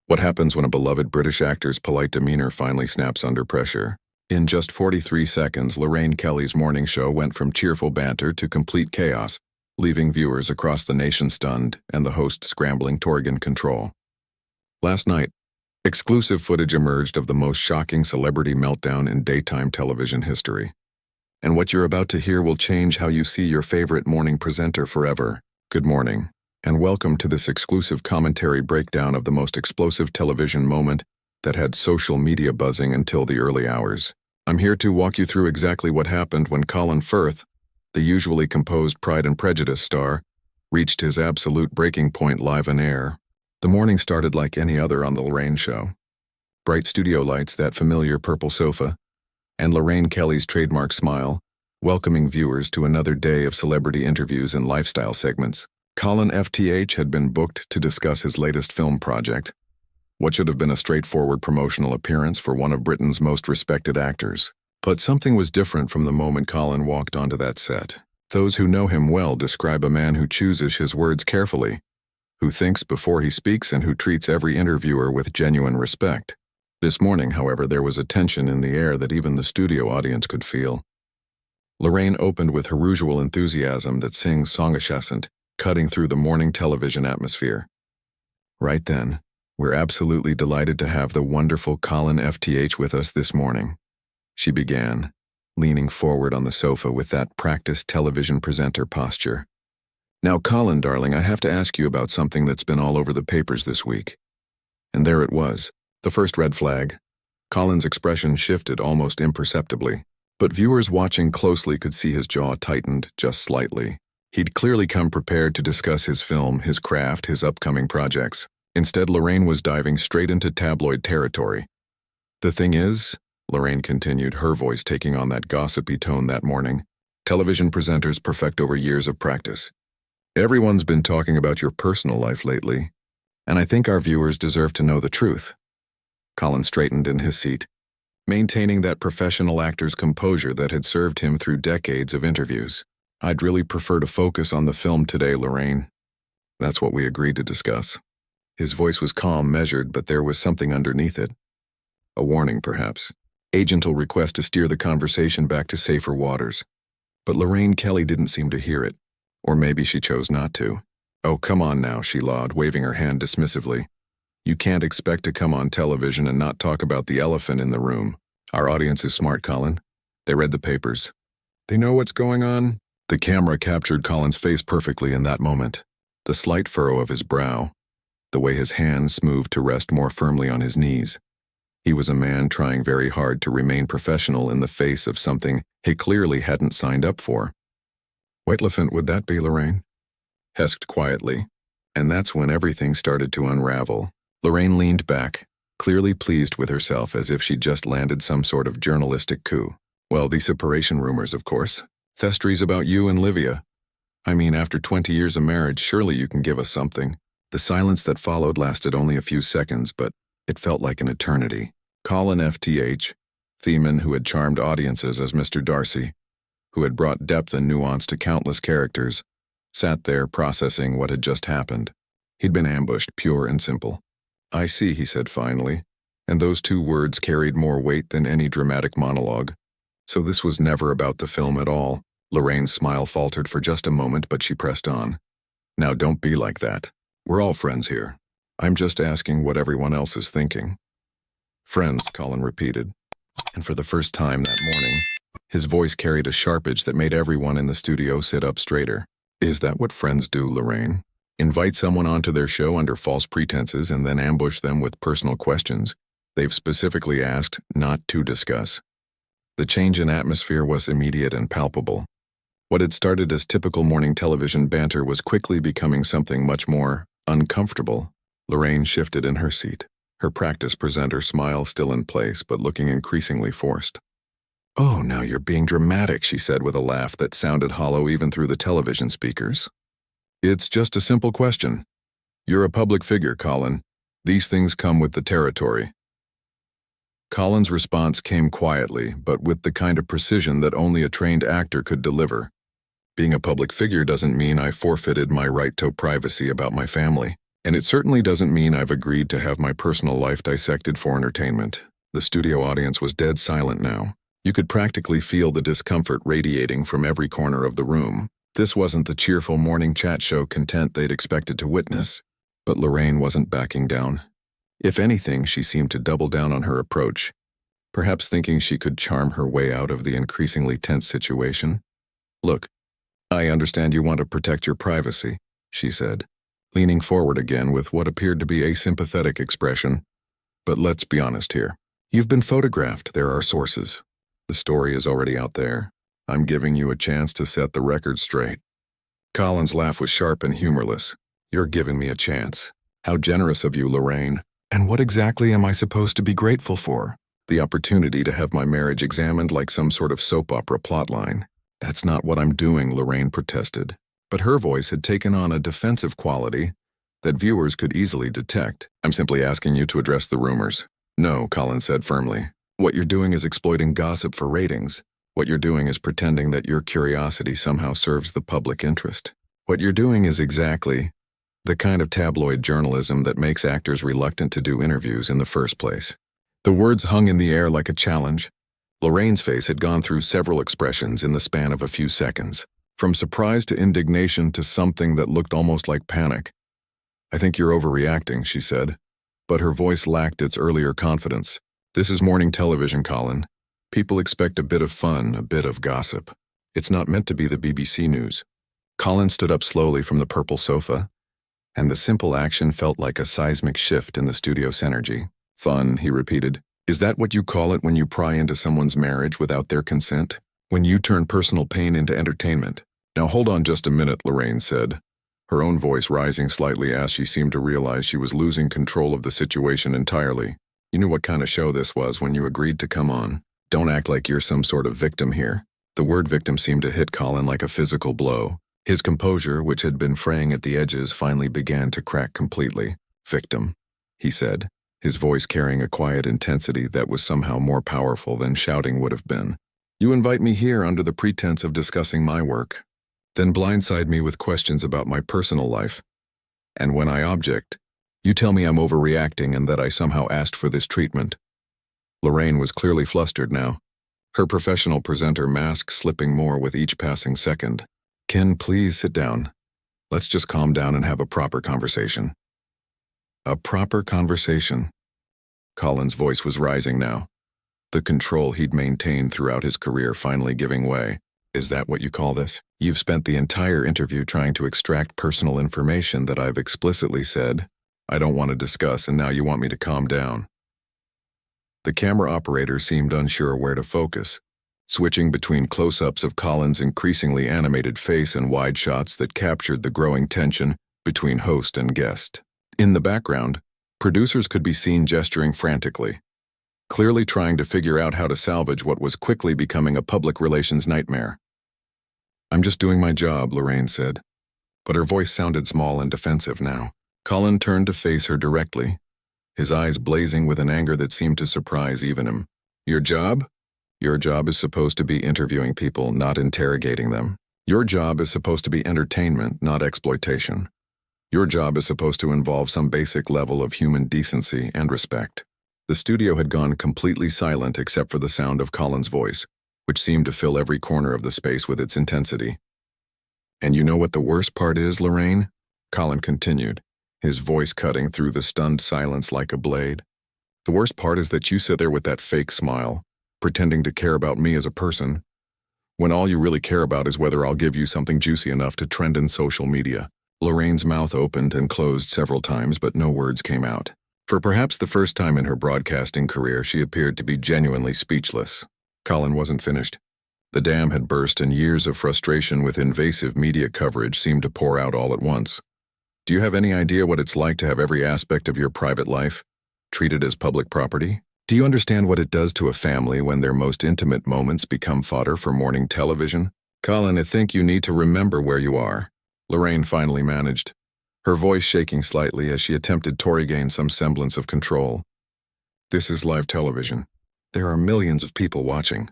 What happens when a beloved British actor's polite demeanor finally snaps under pressure? In just 43 seconds, Lorraine Kelly's morning show went from cheerful banter to complete chaos, leaving viewers across the nation stunned and the host scrambling to regain control. Last night, exclusive footage emerged of the most shocking celebrity meltdown in daytime television history. And what you're about to hear will change how you see your favorite morning presenter forever. Good morning, and welcome to this exclusive commentary breakdown of the most explosive television moment that had social media buzzing until the early hours. I'm here to walk you through exactly what happened when Colin Firth, the usually composed Pride and Prejudice star, reached his absolute breaking point live on air. The morning started like any other on the Lorraine show. Bright studio lights, that familiar purple sofa, and Lorraine Kelly's trademark smile, welcoming viewers to another day of celebrity interviews and lifestyle segments. Colin FTH had been booked to discuss his latest film project, what should have been a straightforward promotional appearance for one of Britain's most respected actors. But something was different from the moment Colin walked onto that set. Those who know him well describe a man who chooses his words carefully, who thinks before he speaks, and who treats every interviewer with genuine respect. This morning, however, there was a tension in the air that even the studio audience could feel. Lorraine opened with her usual enthusiasm that sings song-adjacent, cutting through the morning television atmosphere. Right then, we're absolutely delighted to have the wonderful Colin FTH with us this morning, she began, leaning forward on the sofa with that practiced television presenter posture. Now, Colin, darling, I have to ask you about something that's been all over the papers this week. And there it was, the first red flag. Colin's expression shifted almost imperceptibly, but viewers watching closely could see his jaw tightened just slightly. He'd clearly come prepared to discuss his film, his craft, his upcoming projects. Instead, Lorraine was diving straight into tabloid territory. The thing is, Lorraine continued, her voice taking on that gossipy tone that morning, television presenters perfect over years of practice. Everyone's been talking about your personal life lately, and I think our viewers deserve to know the truth. Colin straightened in his seat, maintaining that professional actor's composure that had served him through decades of interviews. I'd really prefer to focus on the film today, Lorraine. That's what we agreed to discuss. His voice was calm, measured, but there was something underneath it. A warning, perhaps. A gentle request to steer the conversation back to safer waters. But Lorraine Kelly didn't seem to hear it. Or maybe she chose not to. Oh, come on now, she lawed, waving her hand dismissively. You can't expect to come on television and not talk about the elephant in the room. Our audience is smart, Colin. They read the papers. They know what's going on. The camera captured Colin's face perfectly in that moment. The slight furrow of his brow, the way his hands moved to rest more firmly on his knees. He was a man trying very hard to remain professional in the face of something he clearly hadn't signed up for. White elephant, would that be, Lorraine? Hesked quietly, and that's when everything started to unravel. Lorraine leaned back, clearly pleased with herself, as if she'd just landed some sort of journalistic coup. Well, the separation rumors, of course. Thestries about you and Livia. I mean, after 20 years of marriage, surely you can give us something. The silence that followed lasted only a few seconds, but it felt like an eternity. Colin FTH, the man who had charmed audiences as Mr. Darcy, who had brought depth and nuance to countless characters, sat there processing what had just happened. He'd been ambushed, pure and simple. I see, he said finally, and those two words carried more weight than any dramatic monologue. So this was never about the film at all. Lorraine's smile faltered for just a moment, but she pressed on. Now don't be like that. We're all friends here. I'm just asking what everyone else is thinking. Friends, Colin repeated. And for the first time that morning, his voice carried a sharp edge that made everyone in the studio sit up straighter. Is that what friends do, Lorraine? Invite someone onto their show under false pretenses and then ambush them with personal questions they've specifically asked not to discuss. The change in atmosphere was immediate and palpable. What had started as typical morning television banter was quickly becoming something much more uncomfortable. Lorraine shifted in her seat, her practice presenter smile still in place but looking increasingly forced. Oh, now you're being dramatic, she said with a laugh that sounded hollow even through the television speakers. It's just a simple question. You're a public figure, Colin. These things come with the territory. Colin's response came quietly, but with the kind of precision that only a trained actor could deliver. Being a public figure doesn't mean I forfeited my right to privacy about my family. And it certainly doesn't mean I've agreed to have my personal life dissected for entertainment. The studio audience was dead silent now. You could practically feel the discomfort radiating from every corner of the room. This wasn't the cheerful morning chat show content they'd expected to witness. But Lorraine wasn't backing down. If anything, she seemed to double down on her approach, perhaps thinking she could charm her way out of the increasingly tense situation. "Look, I understand you want to protect your privacy," she said, leaning forward again with what appeared to be a sympathetic expression. "But let's be honest here. You've been photographed, there are sources. The story is already out there. I'm giving you a chance to set the record straight." Colin's laugh was sharp and humorless. "You're giving me a chance. How generous of you, Lorraine. And what exactly am I supposed to be grateful for? The opportunity to have my marriage examined like some sort of soap opera plotline. That's not what I'm doing," Lorraine protested. But her voice had taken on a defensive quality that viewers could easily detect. "I'm simply asking you to address the rumors." "No," Colin said firmly. "What you're doing is exploiting gossip for ratings. What you're doing is pretending that your curiosity somehow serves the public interest. What you're doing is exactly the kind of tabloid journalism that makes actors reluctant to do interviews in the first place." The words hung in the air like a challenge. Lorraine's face had gone through several expressions in the span of a few seconds, from surprise to indignation to something that looked almost like panic. "I think you're overreacting," she said, but her voice lacked its earlier confidence. "This is morning television, Colin. People expect a bit of fun, a bit of gossip. It's not meant to be the BBC News." Colin stood up slowly from the purple sofa, and the simple action felt like a seismic shift in the studio's energy. "Fun," he repeated. "Is that what you call it when you pry into someone's marriage without their consent? When you turn personal pain into entertainment?" "Now hold on just a minute," Lorraine said, her own voice rising slightly as she seemed to realize she was losing control of the situation entirely. "You knew what kind of show this was when you agreed to come on. Don't act like you're some sort of victim here." The word victim seemed to hit Colin like a physical blow. His composure, which had been fraying at the edges, finally began to crack completely. "Victim," he said, his voice carrying a quiet intensity that was somehow more powerful than shouting would have been. "You invite me here under the pretense of discussing my work, then blindside me with questions about my personal life. And when I object, you tell me I'm overreacting and that I somehow asked for this treatment." Lorraine was clearly flustered now, her professional presenter mask slipping more with each passing second. "Ken, please sit down. Let's just calm down and have a proper conversation." A proper conversation. Colin's voice was rising now, the control he'd maintained throughout his career finally giving way. "Is that what you call this? You've spent the entire interview trying to extract personal information that I've explicitly said I don't want to discuss, and now you want me to calm down." The camera operator seemed unsure where to focus, switching between close-ups of Colin's increasingly animated face and wide shots that captured the growing tension between host and guest. In the background, producers could be seen gesturing frantically, clearly trying to figure out how to salvage what was quickly becoming a public relations nightmare. "I'm just doing my job," Lorraine said, but her voice sounded small and defensive now. Colin turned to face her directly, his eyes blazing with an anger that seemed to surprise even him. "Your job? Your job is supposed to be interviewing people, not interrogating them. Your job is supposed to be entertainment, not exploitation. Your job is supposed to involve some basic level of human decency and respect." The studio had gone completely silent except for the sound of Colin's voice, which seemed to fill every corner of the space with its intensity. "And you know what the worst part is, Lorraine?" Colin continued, his voice cutting through the stunned silence like a blade. "The worst part is that you sit there with that fake smile, pretending to care about me as a person, when all you really care about is whether I'll give you something juicy enough to trend in social media." Lorraine's mouth opened and closed several times, but no words came out. For perhaps the first time in her broadcasting career, she appeared to be genuinely speechless. Colin wasn't finished. The dam had burst and years of frustration with invasive media coverage seemed to pour out all at once. "Do you have any idea what it's like to have every aspect of your private life treated as public property? Do you understand what it does to a family when their most intimate moments become fodder for morning television? Colin, I think you need to remember where you are," Lorraine finally managed, her voice shaking slightly as she attempted to regain some semblance of control. "This is live television. There are millions of people watching."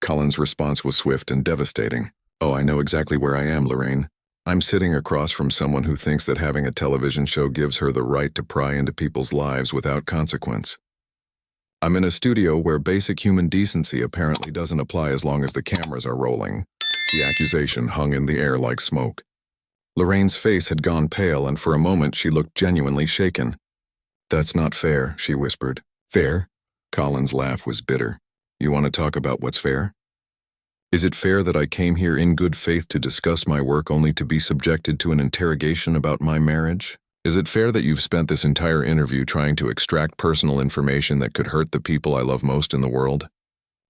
Colin's response was swift and devastating. "Oh, I know exactly where I am, Lorraine. I'm sitting across from someone who thinks that having a television show gives her the right to pry into people's lives without consequence. I'm in a studio where basic human decency apparently doesn't apply as long as the cameras are rolling. The accusation hung in the air like smoke. Lorraine's face had gone pale, and for a moment she looked genuinely shaken. "That's not fair," she whispered. "Fair?" Colin's laugh was bitter. "You want to talk about what's fair? Is it fair that I came here in good faith to discuss my work only to be subjected to an interrogation about my marriage? Is it fair that you've spent this entire interview trying to extract personal information that could hurt the people I love most in the world?"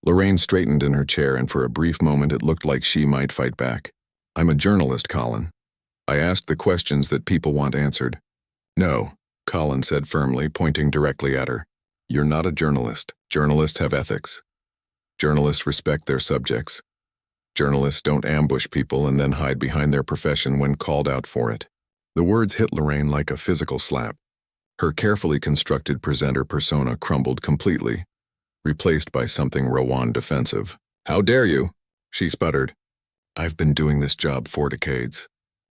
Lorraine straightened in her chair, and for a brief moment it looked like she might fight back. "I'm a journalist, Colin. I asked the questions that people want answered." "No," Colin said firmly, pointing directly at her. "You're not a journalist. Journalists have ethics. Journalists respect their subjects. Journalists don't ambush people and then hide behind their profession when called out for it." The words hit Lorraine like a physical slap. Her carefully constructed presenter persona crumbled completely, replaced by something raw and defensive. "How dare you?" she sputtered. "I've been doing this job 4 decades.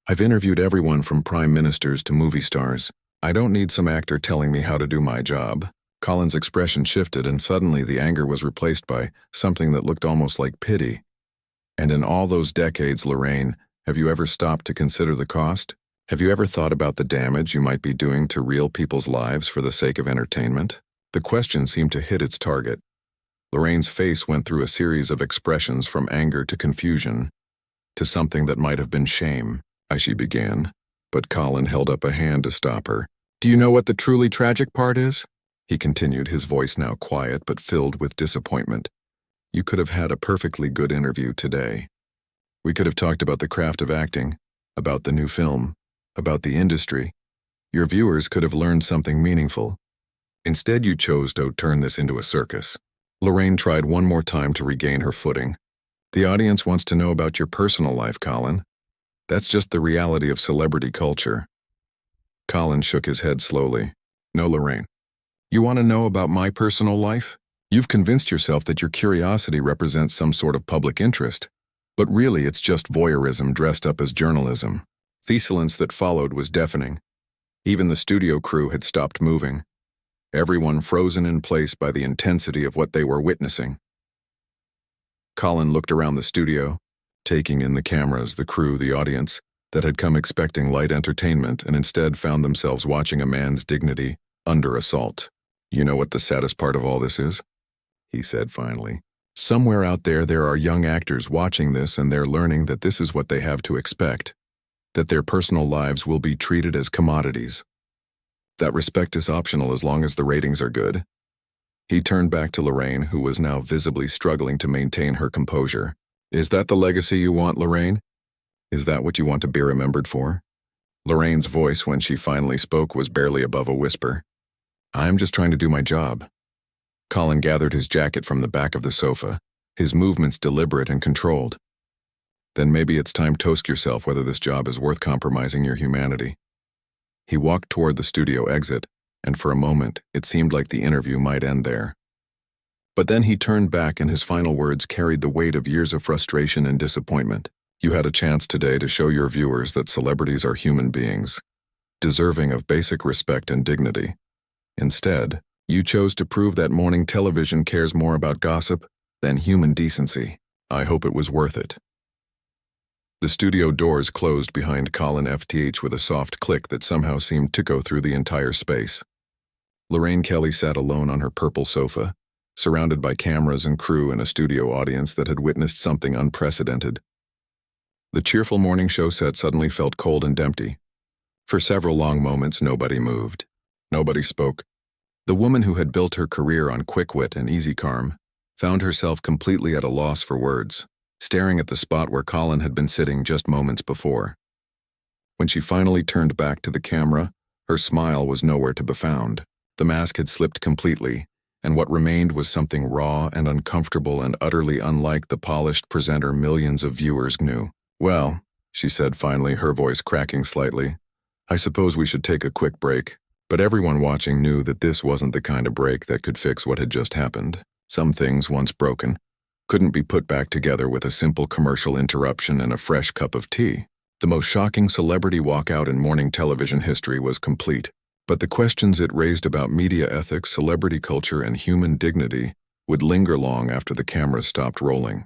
I've interviewed everyone from prime ministers to movie stars. I don't need some actor telling me how to do my job." Colin's expression shifted, and suddenly the anger was replaced by something that looked almost like pity. "And in all those decades, Lorraine, have you ever stopped to consider the cost? Have you ever thought about the damage you might be doing to real people's lives for the sake of entertainment?" The question seemed to hit its target. Lorraine's face went through a series of expressions from anger to confusion, to something that might have been shame. She began, but Colin held up a hand to stop her. "Do you know what the truly tragic part is?" he continued, his voice now quiet but filled with disappointment. "You could have had a perfectly good interview today. We could have talked about the craft of acting, about the new film, about the industry. Your viewers could have learned something meaningful. Instead, you chose to turn this into a circus." Lorraine tried one more time to regain her footing. "The audience wants to know about your personal life, Colin. That's just the reality of celebrity culture." Colin shook his head slowly. "No, Lorraine. You want to know about my personal life? You've convinced yourself that your curiosity represents some sort of public interest, but really it's just voyeurism dressed up as journalism." The silence that followed was deafening. Even the studio crew had stopped moving, everyone frozen in place by the intensity of what they were witnessing. Colin looked around the studio, taking in the cameras, the crew, the audience, that had come expecting light entertainment and instead found themselves watching a man's dignity under assault. "You know what the saddest part of all this is?" he said finally. "Somewhere out there are young actors watching this, and they're learning that this is what they have to expect, that their personal lives will be treated as commodities, that respect is optional as long as the ratings are good." He turned back to Lorraine, who was now visibly struggling to maintain her composure. "Is that the legacy you want, Lorraine? Is that what you want to be remembered for?" Lorraine's voice, when she finally spoke, was barely above a whisper. "I'm just trying to do my job." Colin gathered his jacket from the back of the sofa, his movements deliberate and controlled. "Then maybe it's time to ask yourself whether this job is worth compromising your humanity." He walked toward the studio exit, and for a moment it seemed like the interview might end there. But then he turned back, and his final words carried the weight of years of frustration and disappointment. "You had a chance today to show your viewers that celebrities are human beings, deserving of basic respect and dignity. Instead, you chose to prove that morning television cares more about gossip than human decency. I hope it was worth it." The studio doors closed behind Colin FTH with a soft click that somehow seemed to go through the entire space. Lorraine Kelly sat alone on her purple sofa, surrounded by cameras and crew and a studio audience that had witnessed something unprecedented. The cheerful morning show set suddenly felt cold and empty. For several long moments, nobody moved. Nobody spoke. The woman who had built her career on quick wit and easy charm found herself completely at a loss for words, staring at the spot where Colin had been sitting just moments before. When she finally turned back to the camera, her smile was nowhere to be found. The mask had slipped completely, and what remained was something raw and uncomfortable and utterly unlike the polished presenter millions of viewers knew. "Well," she said finally, her voice cracking slightly, "I suppose we should take a quick break." But everyone watching knew that this wasn't the kind of break that could fix what had just happened. Some things, once broken, couldn't be put back together with a simple commercial interruption and a fresh cup of tea. The most shocking celebrity walkout in morning television history was complete, but the questions it raised about media ethics, celebrity culture, and human dignity would linger long after the cameras stopped rolling.